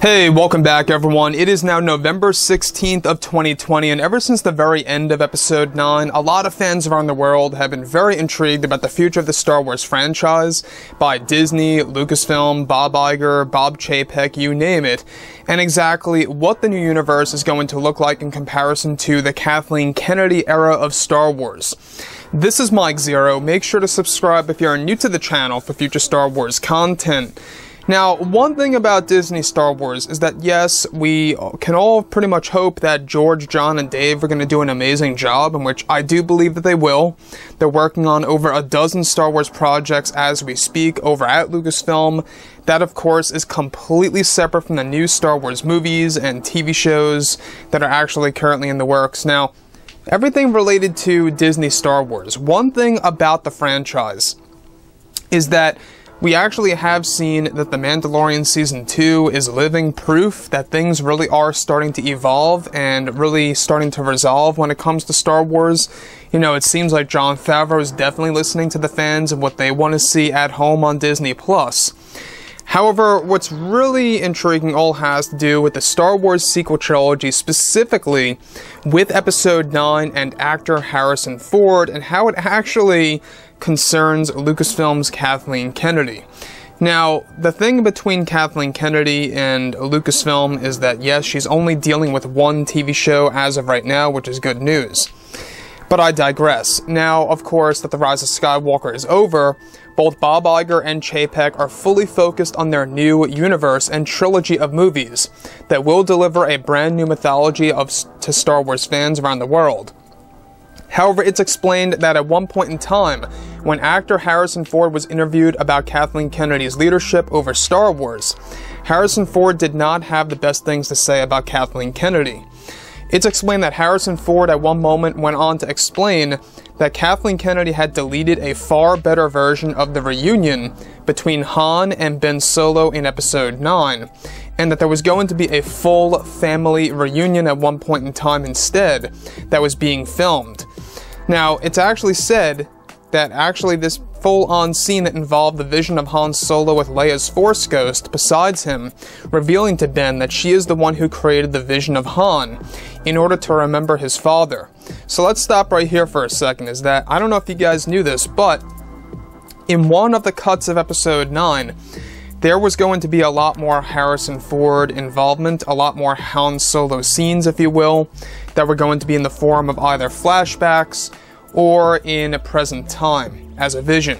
Hey, welcome back everyone. It is now November 16th of 2020, and ever since the very end of episode 9, a lot of fans around the world have been very intrigued about the future of the Star Wars franchise by Disney, Lucasfilm, Bob Iger, Bob Chapek, you name it, and exactly what the new universe is going to look like in comparison to the Kathleen Kennedy era of Star Wars. This is Mike Zero. Make sure to subscribe if you are new to the channel for future Star Wars content. Now, one thing about Disney Star Wars is that, yes, we can all pretty much hope that George, John, and Dave are going to do an amazing job, in which I do believe that they will. They're working on over a dozen Star Wars projects as we speak over at Lucasfilm. That, of course, is completely separate from the new Star Wars movies and TV shows that are actually currently in the works. Now, everything related to Disney Star Wars, one thing about the franchise is that we actually have seen that The Mandalorian Season 2 is living proof that things really are starting to evolve and really starting to resolve when it comes to Star Wars. You know, it seems like Jon Favreau is definitely listening to the fans and what they want to see at home on Disney+. However, what's really intriguing all has to do with the Star Wars sequel trilogy, specifically with Episode 9 and actor Harrison Ford, and how it actually concerns Lucasfilm's Kathleen Kennedy. Now, the thing between Kathleen Kennedy and Lucasfilm is that, yes, she's only dealing with one TV show as of right now, which is good news. But I digress. Now, of course, that the Rise of Skywalker is over, both Bob Iger and Chapek are fully focused on their new universe and trilogy of movies that will deliver a brand new mythology to Star Wars fans around the world. However, it's explained that at one point in time, when actor Harrison Ford was interviewed about Kathleen Kennedy's leadership over Star Wars, Harrison Ford did not have the best things to say about Kathleen Kennedy. It's explained that Harrison Ford at one moment went on to explain that Kathleen Kennedy had deleted a far better version of the reunion between Han and Ben Solo in Episode 9, and that there was going to be a full family reunion at one point in time instead that was being filmed. Now, it's actually said that this full-on scene that involved the vision of Han Solo with Leia's Force Ghost besides him, revealing to Ben that she is the one who created the vision of Han in order to remember his father. So let's stop right here for a second, is that, I don't know if you guys knew this, but in one of the cuts of Episode 9, there was going to be a lot more Harrison Ford involvement, a lot more Han Solo scenes, if you will, that were going to be in the form of either flashbacks or in a present time as a vision.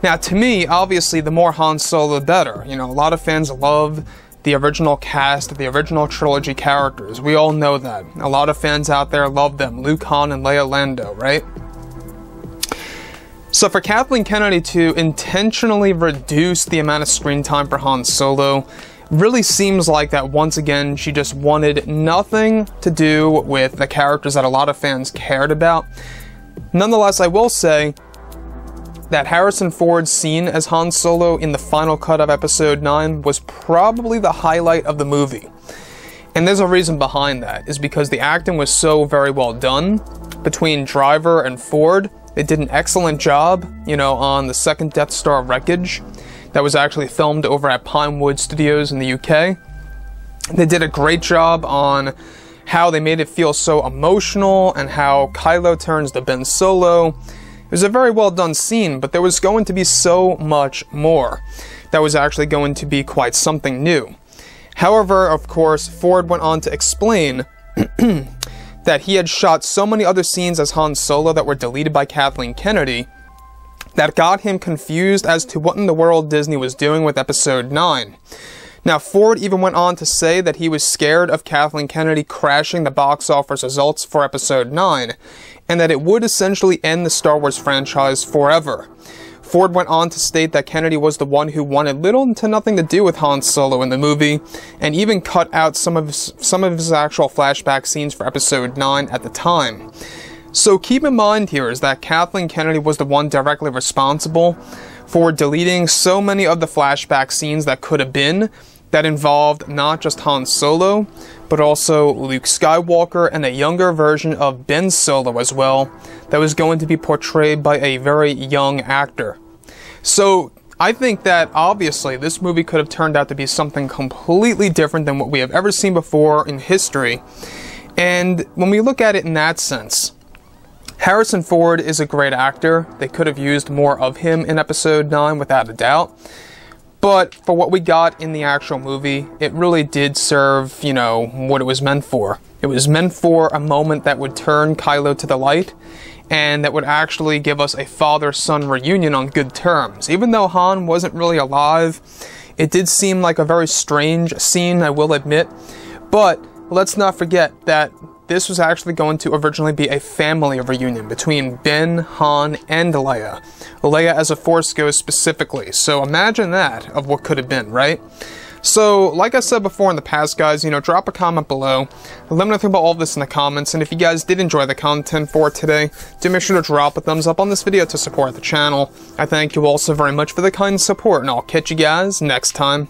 Now, to me, obviously, the more Han Solo, the better. You know, a lot of fans love the original cast, the original trilogy characters. We all know that. A lot of fans out there love them. Luke, Han, and Leia Lando, right? So for Kathleen Kennedy to intentionally reduce the amount of screen time for Han Solo really seems like that once again she just wanted nothing to do with the characters that a lot of fans cared about. Nonetheless, I will say that Harrison Ford's scene as Han Solo in the final cut of Episode 9 was probably the highlight of the movie. And there's a reason behind that, is because the acting was so very well done between Driver and Ford. They did an excellent job, you know, on the second Death Star wreckage that was actually filmed over at Pinewood Studios in the UK. They did a great job on how they made it feel so emotional and how Kylo turns to Ben Solo. It was a very well done scene, but there was going to be so much more that was actually going to be quite something new. However, of course, Ford went on to explain that he had shot so many other scenes as Han Solo that were deleted by Kathleen Kennedy that got him confused as to what in the world Disney was doing with Episode 9. Now, Ford even went on to say that he was scared of Kathleen Kennedy crashing the box office results for Episode 9, and that it would essentially end the Star Wars franchise forever. Ford went on to state that Kennedy was the one who wanted little to nothing to do with Han Solo in the movie, and even cut out some of his actual flashback scenes for Episode 9 at the time. So keep in mind here is that Kathleen Kennedy was the one directly responsible for deleting so many of the flashback scenes that could have been, that involved not just Han Solo, but also Luke Skywalker and a younger version of Ben Solo as well, that was going to be portrayed by a very young actor. So I think that, obviously, this movie could have turned out to be something completely different than what we have ever seen before in history. And when we look at it in that sense, Harrison Ford is a great actor. They could have used more of him in Episode 9, without a doubt. But for what we got in the actual movie, it really did serve, you know, what it was meant for. It was meant for a moment that would turn Kylo to the light, and that would actually give us a father-son reunion on good terms. Even though Han wasn't really alive, it did seem like a very strange scene, I will admit. But let's not forget that this was actually going to originally be a family reunion between Ben, Han, and Leia. Leia as a Force Ghost specifically. So imagine that, of what could have been, right? So, like I said before in the past, guys, you know, drop a comment below. Let me know about all of this in the comments, and if you guys did enjoy the content for today, do make sure to drop a thumbs up on this video to support the channel. I thank you all so very much for the kind support, and I'll catch you guys next time.